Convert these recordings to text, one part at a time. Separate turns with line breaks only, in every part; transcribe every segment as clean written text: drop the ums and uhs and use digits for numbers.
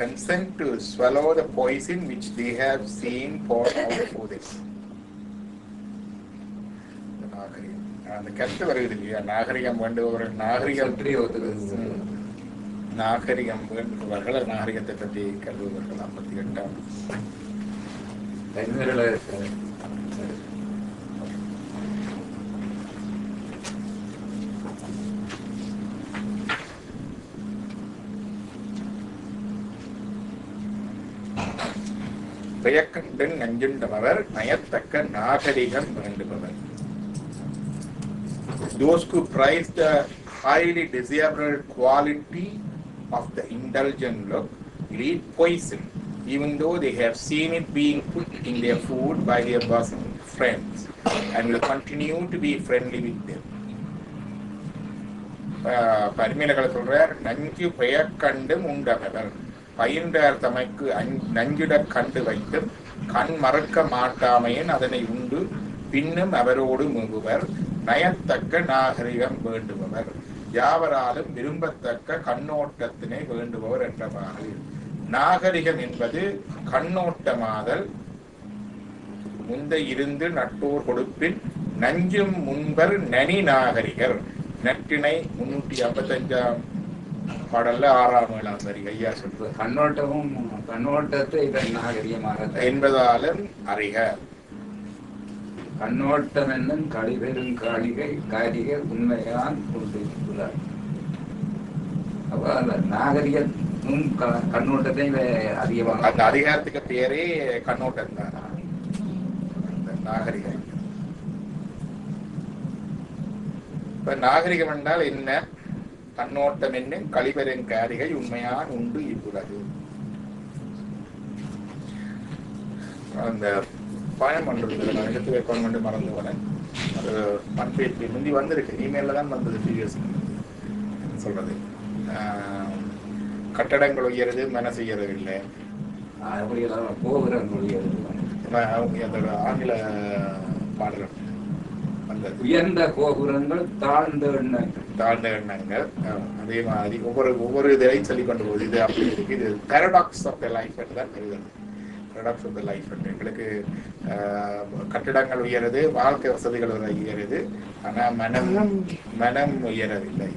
consent to swallow the poison which they have seen poured out for them. அந்த கருத்து வருகிறது இல்லையா, நாகரிகம் வேண்டுபவர்கள் நாகரிகம் வேண்டுபவர்கள் நாகரிகத்தை பற்றி கருதுபவர்கள் 58ஆம் பெயக்கண்டு நஞ்சுண்டவர் நயத்தக்க நாகரிகம் வேண்டுபவர். Those who prize the highly desirable quality of the indulgent look will eat poison, even though they have seen it being put in their food by their bosom friends, and will continue to be friendly with them. பரிமேலகளை சொல்றார், நஞ்சு பெயக்கண்டு உண்டவர் பயின்றார் தமக்கு நஞ்சுட கண்டு வைத்து கண் மறக்க மாட்டாமையன் அதனை உண்டு பின்னும் அவரோடு முகுவர் நயத்தக்க நாகரிகம் வேண்டுபவர் யாவராலும் விரும்பத்தக்க கண்ணோட்டத்தினை வேண்டுபவர் என்றவாறு. நாகரிகம் என்பது கண்ணோட்டமாதல் முந்த இருந்து நட்டோர் கொடுப்பின் நஞ்சும் முன்பர் நனி நாகரிகர். நற்றினை 355ஆம் பாடல்ல 6ஆம் 7ஆம் வரி ஐயா சொல்றது.
கண்ணோட்டமும் கண்ணோட்டத்தை இதன் நாகரிகமாக
என்பதாலும் அறிக.
கண்ணோட்டம் என்னும் கழிவெறும் காரிகை உண்மையான் கொண்டிருக்கிறார். அப்ப அந்த நாகரிகமும் கண்ணோட்டத்தை அதிகமாக
அந்த அதிகாரத்துக்கு பேரே கண்ணோட்டம் தான் நாகரிகம். இப்ப நாகரிகம் என்றால் என்ன? கண்ணோட்டம் என்னும் கழிவெறும் காரிகை உண்மையான் உண்டு இவ்வுலகு. அந்த பயணம் பண்றது நான் எடுத்து வைக்கணும் மறந்து வரேன். அது பண்பேற்றி முந்தி வந்திருக்கு, இமெயில தான் வந்தது. ப்ரீவியஸ் சொல்றது கட்டடங்கள் உயருது மனசு உயரவில்லை, அதோட ஆங்கில பாடல் வந்தது.
உயர்ந்த கோபுரங்கள் தாழ்ந்த
எண்ணங்கள். அதே மாதிரி ஒவ்வொரு இதையும் சொல்லி கொண்டு போகுது. இது அப்படி இருக்கு, இது பேரடாக்ஸ் ஆஃப் த லைஃப் தான் எழுதுது. பேரடாக்ஸ் ஆஃப் த லைஃப் எங்களுக்கு கட்டிடங்கள் உயருது, வாழ்க்கை வசதிகள் உயருது, ஆனா மனம் உயரவில்லை.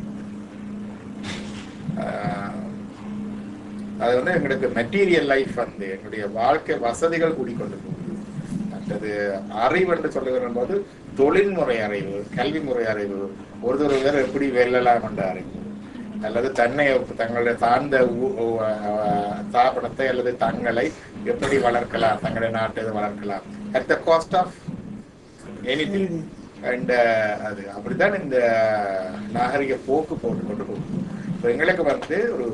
அது வந்து எங்களுக்கு மெட்டீரியல் லைஃப் வந்து எங்களுடைய வாழ்க்கை வசதிகள் கூடிக்கொண்டு போகுது. மற்றது அறிவு என்று சொல்லுகிற போது தொழில்முறை அறிவு, கல்வி முறை அறிவு, ஒருவர் எப்படி வெல்லலாம் என்ற அறிவு, அல்லது தங்களுடைய சார்ந்த ஸ்தாபனத்தை அல்லது தங்களை எப்படி வளர்க்கலாம், தங்களுடைய நாட்டை வளர்க்கலாம் at the cost of anything. And அது அப்படித்தான் இந்த நாகரிக போக்கு போட்டு கொண்டு போகும். இப்போ எங்களுக்கு வந்து ஒரு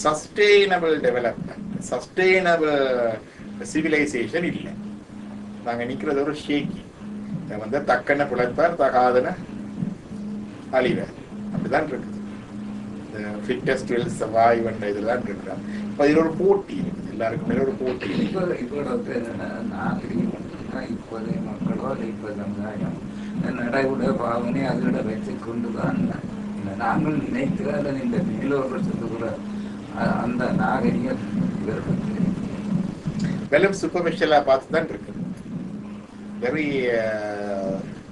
சஸ்டெயினபிள் டெவலப்மெண்ட், சஸ்டெயினபிள் சிவிலைசேஷன் இல்லை. நாங்கள் நிற்கிறது ஒரு ஷேக்கி. வந்து தக்கன பிழைப்பார் தகாதன அழிவார், அப்படிதான் இருக்குது. ஃபிட்டஸ்ட் வில் சர்வைவ் என்ற இதுதான் இருக்கிறார். இப்போ இதில் ஒரு போட்டி இருக்குது, எல்லாருக்கும் மேலே ஒரு போட்டி.
இப்போதைய மக்களோ இப்போது சமுதாயம் நடைமுறை பாவனை அதோட வச்சு கொண்டுதான் நாங்கள் நினைத்து அதன் இந்த மேலோர்கள் சொல்லுகிற அந்த நாகரிகம்
வெறும் சூப்பர்ஃபிஷியலா பார்த்து தான் இருக்குது. Very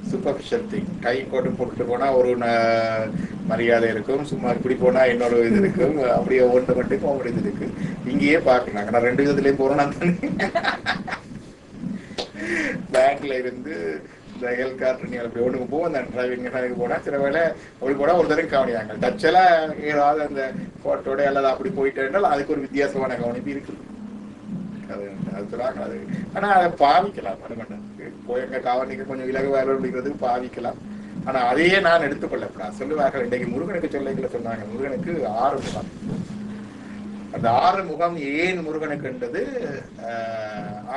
superficial thing. கை கோட்டு போட்டுட்டு போனா ஒரு மரியாதை இருக்கும், சும்மா இப்படி போனா இன்னொரு இது இருக்கும், அப்படியே ஒன்று மட்டும் ஒவ்வொரு இது இருக்கு. இங்கேயே பார்க்கலாங்க. நான் 2 விதத்துலயும் போறேன்னா பேங்க்ல இருந்து இந்த ஹெல்த் கார்டு அப்படி ஒன்றுக்கு போவோம். அந்த டிரைவிங் போனா சில வேலை அப்படி போனா ஒரு தடவை கவனியாங்க. டச்செல்லாம் ஏதாவது அந்த போட்டோட அல்லது அப்படி போயிட்டேன்னால் அதுக்கு ஒரு வித்தியாசமான கவனிப்பு இருக்குது. அது சொல்லுவாங்க. அது ஆனா அதை பாவிக்கலாம், போய் எங்க கவனிக்க கொஞ்சம் இலகுவாக அப்படிங்கிறதுக்கு பாவிக்கலாம். ஆனா அதையே நான் எடுத்துக்கொள்ளப்படாது. சொல்லுவார்கள் இன்றைக்கு முருகனுக்கு சொல்லைகளை சொன்னாங்க, முருகனுக்கு 6 முகம். அந்த 6 முகம் ஏன் முருகனுக்குன்றது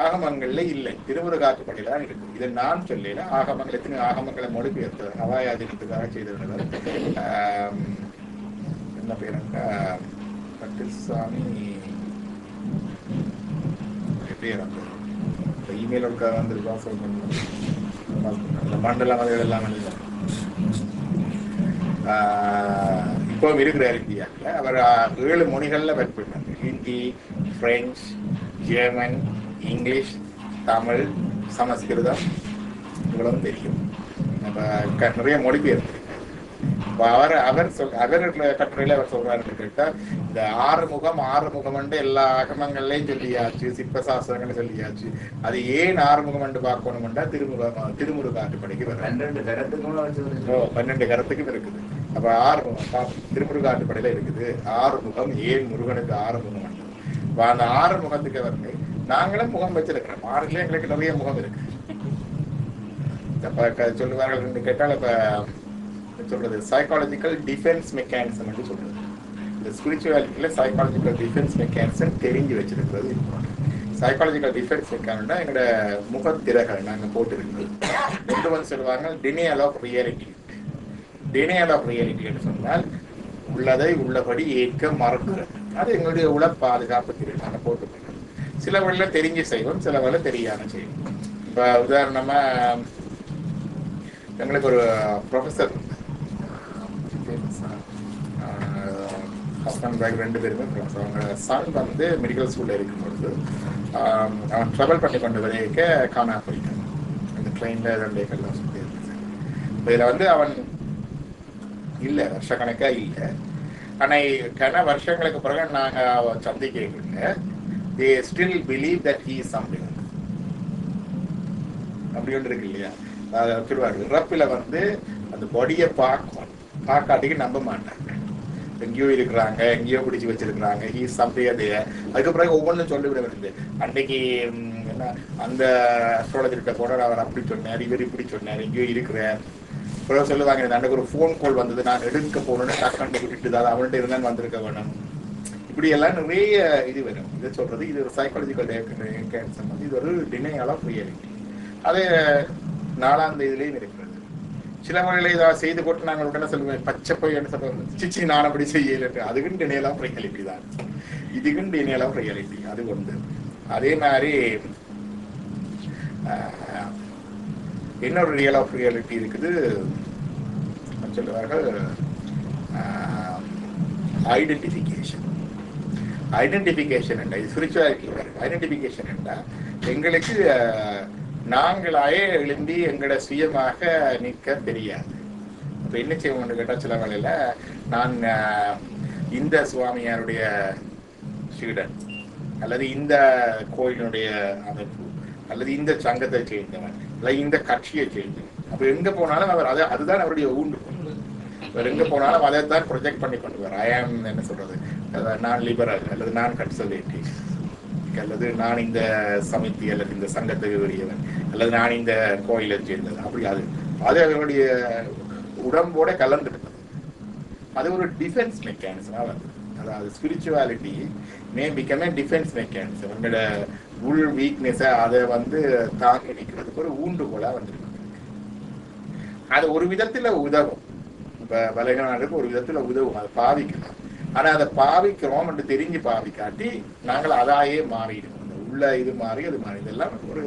ஆகமங்கள்ல இல்லை, திருமுருகாற்றுப்படையில தான் இருக்கு. இதை நான் சொல்லல, ஆகமங்கள் எத்தனை ஆகமங்களை மொழிபெயர்த்தவர் ஹவாயாதினத்துக்காக செய்தவர் என்ன பேருங்க, பட்டில்சாமி பேர். அந்த இமெயில் வந்துருக்கா சொல்ல அந்த மண்டலம் எல்லாம் இப்போ இருக்கிறார் இந்தியாவில். அவர் 7 மொழிகள்ல ஒர்க் பண்ணார். Hindi, French, German, English, Tamil, Sanskrit இவ்வளவும் தெரியும். நிறைய மொழிபெயர்ப்பு. அவர் கட்டுரையில அவர் சொல்றாருன்னு கேட்டா, இந்த ஆறுமுகம் எல்லா ஆகமங்கள்லயும் சொல்லியாச்சு, சிற்ப சாஸ்திரங்கள்ல சொல்லியாச்சு. அது ஏன் ஆறுமுகம் பார்க்கணும்னா திருமுருகாட்டுப்படைக்கு 12 கருத்துக்கும் இருக்குது. அப்ப திருமுருகாட்டுப்படையில இருக்குது ஆறுமுகம், ஏன் முருகனுக்கு ஆறுமுகம். அந்த ஆறுமுகத்துக்கு வந்து நாங்களும் முகம் வச்சிருக்கிறோம். ஆறுல எங்களுக்கு நிறைய முகம் இருக்கு. சொல்லுவார்கள் கேட்டால், இப்ப சொல்றது சைக்காலஜிக்கல் டிஃபென்ஸ் மெக்கானிசம் என்று சொல்றது. இந்த ஸ்பிரிச்சுவாலிட்டியில சைக்காலஜிக்கல் டிஃபென்ஸ் மெக்கானிசம் தெரிஞ்சு வச்சிருக்கிறது. சைக்காலஜிக்கல் டிஃபென்ஸ் மெக்கானிசம்னா எங்களோட முகத்திரைகள் நாங்கள் போட்டிருக்கிறது. ரெண்டு வந்து சொல்லுவாங்க denial of reality. Denial of reality என்று சொன்னால் உள்ளதை உள்ளபடி ஏற்க மறக்கிறது. அது எங்களுடைய உள்ள பாதுகாப்பு நாங்கள் போட்டுருக்கோம். சில வழியில தெரிஞ்சு செய்வோம், சில வழியில தெரியாம செய்வோம். இப்ப உதாரணமா எங்களுக்கு ஒரு ப்ரொஃபஸர் ஹஸ்பண்ட் ஒய்ஃப் 2 பேருமே ப்ரொஃபஸர். அவங்க சன் வந்து மெடிக்கல் ஸ்கூல்ல இருக்கும்பொழுது அவன் ட்ராவல் பண்ணி கொண்டு வரைக்க காணா போயிட்டான். அந்த ட்ரெயின்ல 2 ஏக்கர்லாம் சுற்றி இருந்துச்சு. இதில் வந்து அவன் இல்லை, வருஷக்கணக்கா இல்லை. ஆனால் வருஷங்களுக்கு பிறகு நாங்கள் சந்திக்கல. they still believe that he is something. அப்படி ஒன்று இருக்கு இல்லையா? சொல்லுவாங்க இறப்பில் வந்து அந்த பாடியை பார்க்காட்டிக்கு நம்ப மாட்டாங்க. எங்கேயோ இருக்கிறாங்க, எங்கேயோ பிடிச்சி வச்சிருக்கிறாங்க. He something. அதுக்கு பிறகு ஒவ்வொன்றும் சொல்லிவிட வருது. அன்னைக்கு என்ன அந்த அஸ்ட்ராலஜர்கிட்ட போனார், அவர் அப்படி சொன்னார், இவர் இப்படி சொன்னார், எங்கேயோ இருக்கிறார். பிறகு சொல்லுவாங்க அன்னைக்கு ஒரு ஃபோன் கால் வந்தது, நான் எடுக்க போகணுன்னு டக்குன்னு விட்டுட்டு தான் அவன்கிட்ட இருந்தாலும் வந்திருக்க வேணும். இப்படி எல்லாம் நிறைய இது வரும். இதை சொல்றது இது ஒரு சைக்காலஜிக்கல் கேன்சர். இது ஒரு டினையல் ஆஃப் ரியாலிட்டி. அதே 4ஆம் தேதியிலையும் இருக்கிறது. சில வகையில இதை செய்து போட்டு நாங்கள் உடனே சொல்லுவேன் பச்சை போய் என்ன சொல்லுவோம், சிச்சி நான் அப்படி செய்யல. அதுக்குன்னு டினையல் ஆஃப் ரியாலிட்டி தான். இதுக்குன்னு டினையல் ஆஃப் ரியாலிட்டி அது ஒன்று. அதே மாதிரி இன்னொரு ரியல் ஆஃப் ரியாலிட்டி இருக்குது. சொல்லுவார்கள் ஐடென்டிஃபிகேஷன். ஐடென்டிஃபிகேஷன் என்ன? இது ஸ்பிரிச்சுவாலிட்டி. ஐடென்டிஃபிகேஷன் என்ன? எங்களுக்கு நாங்களாயே எழும்பி எங்களோட சுயமாக நிற்க தெரியாது. இப்போ என்ன செய்வோம்னு கேட்டால், சில வேளையில நான் இந்த சுவாமியாருடைய சீடன், அல்லது இந்த கோயிலுடைய அமைப்பு, அல்லது இந்த சங்கத்தை சேர்ந்தவன், அல்லது இந்த கட்சியை சேர்ந்தவன். அப்போ எங்கே போனாலும் அவர் அதுதான் அவருடைய ஊண்டுகோல். அவர் எங்கே போனாலும் அதை தான் ப்ரொஜெக்ட் பண்ணி கொண்டு வர. ஐ ஆம் என்ன சொல்றது, நான் லிபரல், அல்லது நான் கன்சர்வேட்டிவ், அல்லது நான் இந்த சமிதி அல்லது இந்த சங்கத்துக்கு உரியவன், அல்லது நான் இந்த கோயிலை சேர்ந்தது. அப்படி அது அவருடைய உடம்போட கலந்துருக்குது. அது ஒரு டிஃபென்ஸ் மெக்கானிசமாக வந்து, அதாவது spirituality May become a defence mechanism. உங்களோட உள் வீக்னஸை அதை வந்து தாங்கி நிற்கிறதுக்கு ஒரு ஊண்டுகோலாக வந்துருக்கு. அது ஒரு விதத்தில் உதவும். இப்போ பலகீனருக்கு ஒரு விதத்தில் உதவும், அதை பாவிக்கலாம். ஆனால் அதை பாவிக்கிறோம் என்று தெரிஞ்சு பாவிக்காட்டி நாங்கள் அதாயே மாறிடுவோம். உள்ள இது மாறி அது மாறி இதெல்லாம் ஒரு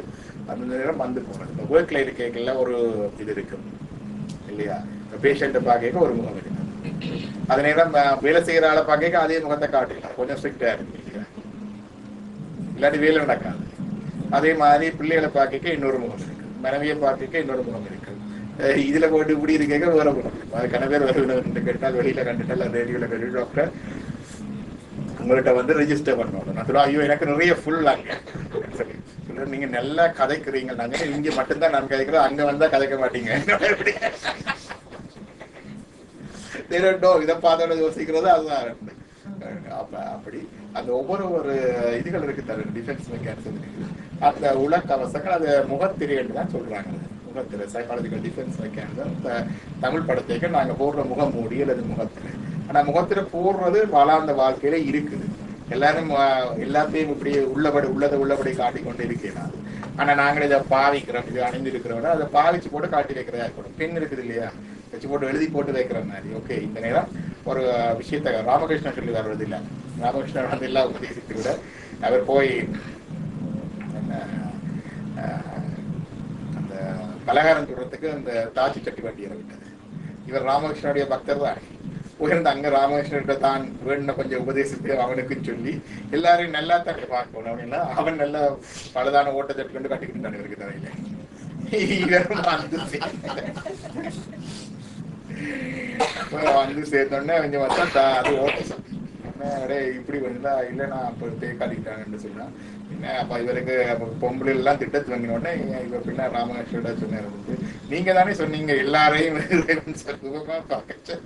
அந்த நேரம் வந்து போகிறது. இப்போ ஒர்க்கில் இருக்கைகள்ல ஒரு இது இருக்கும் இல்லையா? இப்போ பேஷண்ட்டை பார்க்க ஒரு முகம் இருக்கு. அதே நேரம் வேலை செய்கிற ஆளை பார்க்க அதே முகத்தை காட்டிக்கலாம், கொஞ்சம் ஸ்ட்ரிக்டாக இருக்கு இல்லையா? இல்லாட்டி வேலை நடக்காது. அதே மாதிரி பிள்ளைகளை பார்க்க இன்னொரு முகம் இருக்கு, மனைவியை பார்க்க இன்னொரு முகம் இருக்கு. இதுல போட்டு இப்படி இருக்க வேற முகம். அதுக்கான பேர் வருவது கேட்டால் வெளியில கண்டுட்டால் ரேடியோல கண்டு டாக்டர் உங்கள்கிட்ட வந்து ரெஜிஸ்டர் பண்ணணும். நான் சொல்லுவேன், ஐயோ எனக்கு நிறைய ஃபுல்லாங்க சரி சொல்ல, நீங்க நல்லா கதைக்கிறீங்க, நாங்க இங்க மட்டும்தான் நான் கதைக்கிறோம், அங்க வந்தா கதைக்க மாட்டீங்க. இதை பார்த்தோட யோசிக்கிறது அதுதான். அப்படி அந்த ஒவ்வொரு இதுகள் இருக்கு தர டிஃபென்ஸ் மெக்கானிசம் இருக்குது. அந்த உலகவசங்கள் அது முகத்திரைன்னு தான் சொல்றாங்க. முகத்திரை சைக்காலஜிக்கல் டிஃபென்ஸ் மெக்கானிசம். தமிழ் படத்தைக்கு நாங்க போடுற முகமூடி அல்லது முகத்திரை. ஆனா முகத்திரை போடுறது வாழாந்த வாழ்க்கையில இருக்குது. எல்லாரும் எல்லாத்தையும் இப்படி உள்ளபடி காட்டி கொண்டு இருக்கிறாங்க. ஆனா நாங்கள் இதை பாவிக்கிறோம், இது அணிந்து இருக்கிறோம், அதை பாவிச்சு போட்டு காட்டி வைக்கிறதா இருக்கணும். பெண் இருக்குது இல்லையா, வச்சு போட்டு எழுதி போட்டு வைக்கிற மாதிரி. ஓகே, இந்த நேரம் ஒரு விஷயத்த ராமகிருஷ்ணன் சொல்லி வர்றது இல்லை. ராமகிருஷ்ணன் வந்து எல்லா உபதேசித்து விட அவர் போய் அந்த பலகாரம் சொல்றதுக்கு அந்த தாச்சி சட்டி வண்டியை விட்டது. இவர் ராமகிருஷ்ணனுடைய பக்தர் தான். உயர்ந்த அங்க ராமகிருஷ்ணன் தான் வேணுன கொஞ்சம் உபதேசத்தை அவனுக்கு சொல்லி எல்லாரையும் நல்லா தான் பார்க்கணும் அப்படின்னா அவன் நல்லா பலதான ஓட்டத்தை கொண்டு கட்டிக்கிட்டான் இவருக்கு தலையில. வந்து சேர்த்தோடனே கொஞ்சம் பார்த்தா அது ஓட்டம் அடே இப்படி வந்தா இல்லை நான் அப்போ காட்டிக்கிட்டாங்கன்னு சொன்னான். என்ன அப்ப இவருக்கு பொம்பளை எல்லாம் திட்டத்து வாங்கினோடனே இவர் பின்ன ராமகிருஷ்ணோட சொன்னார், நீங்க தானே சொன்னீங்க எல்லாரையும் சுகமா பார்க்க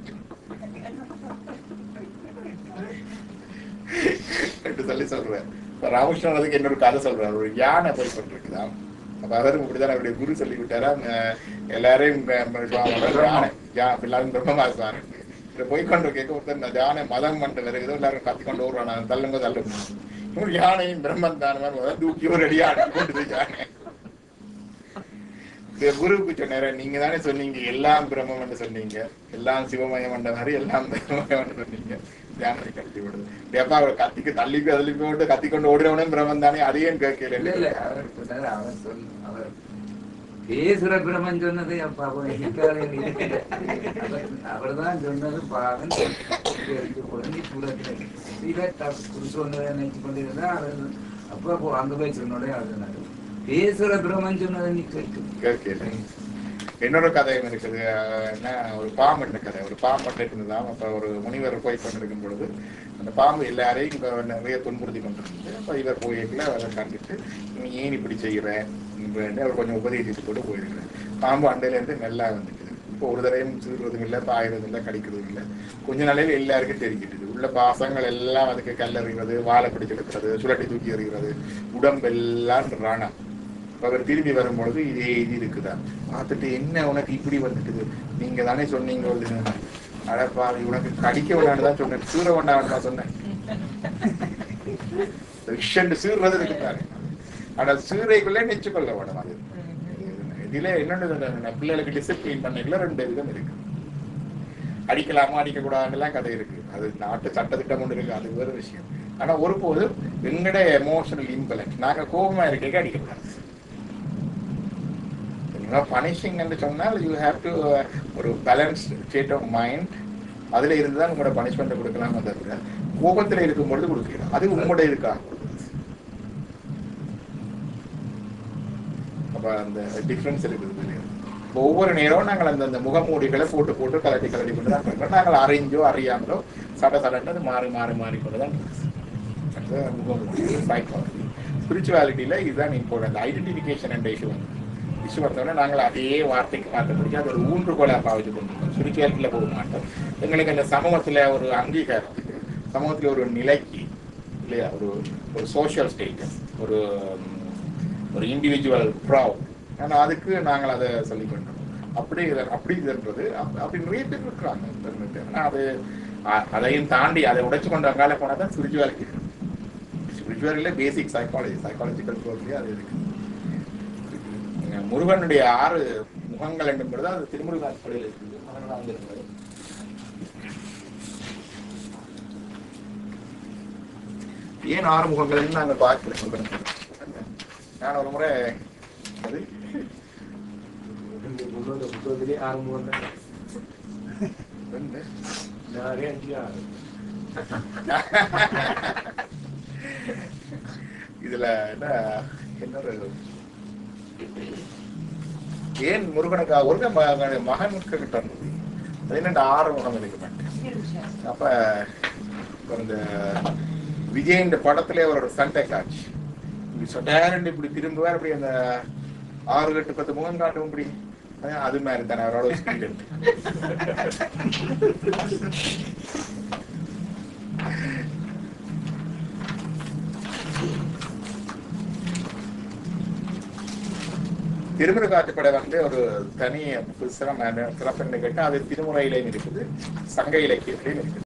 சொல்லி சொல்றாரு. ராமகிருஷ்ணன் அதுக்கு இன்னொரு கதை சொல்றாரு. ஒரு யானை போய் கொண்டிருக்குதான். அப்ப அவரும் இப்படிதான் அவருடைய குரு சொல்லி விட்டாரா எல்லாரையும் யானை பிரம்மமாசாரு போய்கொண்டு கேட்க ஒருத்தர் யானை மதம் மண்டல் இருக்குது எல்லாரும் கத்திக்கொண்டு ஓடுறான் தள்ளுங்க தள்ளுங்க இவரு யானையும் பிரம்மன் தானே தூக்கி ஒரு அடியா கொண்டு யானை குருவுக்கு சொன்னாரு, நீங்க தானே சொன்னீங்க எல்லாம் பிரம்மம் சொன்னீங்க, எல்லாம் சிவமயம் மண்ட மாதிரி எல்லாம் பிரம்மமயம் சொன்னீங்க, யானை கட்டி விடுது எப்பா அவர் கத்திக்கு தள்ளிக்கு தள்ளி போட்டு கத்திக்கொண்டு ஓடுறவனே பிரம்மன் தானே அதையும் கேட்கல.
அவர் பேசுற பிரம்மன் சொன்னது அவர் தான் சொன்னது பாவன் சொன்னதை நினைச்சு கொண்டிருந்தா அப்ப அங்க போய் சொன்னோட அது பேசுற பிரம்மன் சொன்னதை நீ
கேட்கல. இன்னொரு கதையும் இருக்குது. என்ன ஒரு பாம்பு கதை. ஒரு பாம்பு இருந்ததான். அப்ப ஒரு முனிவர் போய் கொண்டிருக்கும் பொழுது அந்த பாம்பு எல்லாரையும் இப்ப நிறைய துன்புறுத்தி கொண்டிருந்தது. அப்ப இவர் போயிருக்கல அதை கண்டுட்டு நீ ஏன் இப்படி செய்யறேன் அவர் கொஞ்சம் உபதேசித்து போட்டு போயிருக்கிறேன். பாம்பு அண்டையில இருந்து நல்லா வந்துக்குது. இப்போ ஒரு தடையும் சீர்றதும் இல்லை, பாயறதும் இல்லை, கடிக்கிறதும் இல்லை. கொஞ்ச நாளையில எல்லாருக்கும் தெரிஞ்சிட்டுது. உள்ள பாசங்கள் எல்லாம் அதுக்கு கல்லறிகிறது, வாழை பிடிச்சு எடுக்கிறது, சுழட்டி தூக்கி எறிகிறது, உடம்பெல்லாம் ராணா. அவர் திரும்பி வரும்பொழுது இதே இது இருக்குதா பார்த்துட்டு என்ன உனக்கு இப்படி வந்துட்டுது, நீங்க தானே சொன்னீங்க அடப்பா உனக்கு கடிக்க வேண்டாம்தான் சொன்னேன், சீர வேண்டாம் தான் சொன்னேன். சீர்றது இருக்குதாரு. ஆனா சீரைக்குள்ளே நெச்சுக்கொள்ள வேணும். அது இதுல என்னன்னு பிள்ளைகளுக்கு டிசிப்ளின் பண்ணல 2 விதம் இருக்கு. அடிக்கலாமா அடிக்க கூடாதுலாம் கதை இருக்கு. அது நாட்டு சட்டத்திட்டம் ஒன்று இருக்கு, அது வேறு விஷயம். ஆனா ஒருபோதும் எங்கட எமோஷனல் இம்பலன்ஸ் நாங்க கோபமா இருக்க அடிக்கக்கூடாது. பனிஷிங் என்று சொன்னால் யூ ஹேவ் டு ஒரு பேலன்ஸ் ஸ்டேட் ஆஃப் மைண்ட். அதுல இருந்துதான் உங்களோட பனிஷ்மெண்ட் கொடுக்கலாம். தவிர கோபத்துல இருக்கும்பொழுது கொடுக்கலாம். அது உங்களோட இருக்கா அப்ப அந்த டிஃபரன்ஸ் இருக்குது. ஒவ்வொரு நேரம் நாங்கள் அந்த முகமூடிகளை போட்டு போட்டு கலட்டி கலட்டி கொண்டு தான் பண்றோம். நாங்கள் அறிஞ்சோ அறியாமலோ சட சடன்னு மாறி மாறி மாறிக்கொண்டுதான் முகமூடி சைக்காலஜி. ஸ்பிரிச்சுவாலிட்டியில இதுதான் இம்பார்ட்டன்ட். ஐடென்டிஃபிகேஷன் என்ற இஷ்யூ வந்தோடனே நாங்கள் அதே வார்த்தைக்கு பார்த்தபடிக்கு அது ஒரு ஊன்றுகோலை பாவிச்சு கொண்டிருக்கோம். ஸ்பிரிச்சுவாலிட்டியில போக மாட்டோம். எங்களுக்கு அந்த சமூகத்துல ஒரு அங்கீகாரம், சமூகத்துல ஒரு நிலைக்கு இல்லையா, ஒரு சோஷியல் ஸ்டேட்டஸ், ஒரு இண்டிவிஜுவல் ப்ரௌட். ஆனா அதுக்கு நாங்கள் அதை சொல்லிக் கொண்டோம். அப்படி இதுன்றது அப்படி நிறைய பேர் இருக்கிறாங்க. ஆனா அது அதையும் தாண்டி அதை உடைச்சு கொண்டு அங்கால போனாதான் ஸ்பிரிச்சுவாலிட்டி. ஸ்பிரிச்சுவாலிட்டியில பேசிக் சைக்காலஜிக்கல் ப்ரோக்ரே அது இருக்கு. முருகனுடைய 6 முகங்கள் என்பது அது திருமுருகாட்சியில் இருக்குது. ஏன் 6 முகங்கள் நாங்கள் பார்க்கிறோம். நான் ஒரு முறை இதுல என்ன ஏன் முருகனுக்கு ஒரு மகனுக்கு கிட்ட இருந்தது. அது என்ன 6 முகம் இருக்க மாட்டேன். அப்ப இந்த விஜயின் படத்துல ஒரு சண்டை காட்சி சொட்டாரண்டு இப்படி திரும்புவார். அப்படி அந்த 6, 8, 10 முகம் காட்டும். இப்படி அது மாதிரி தானே அவரோட ஸ்பீட். திருமுருகாற்றுப்படை ஒரு தனி சிறப்பு கேட்டா அது திருமுறையிலையும் இருக்குது, சங்க இலக்கியத்திலையும் இருக்குது.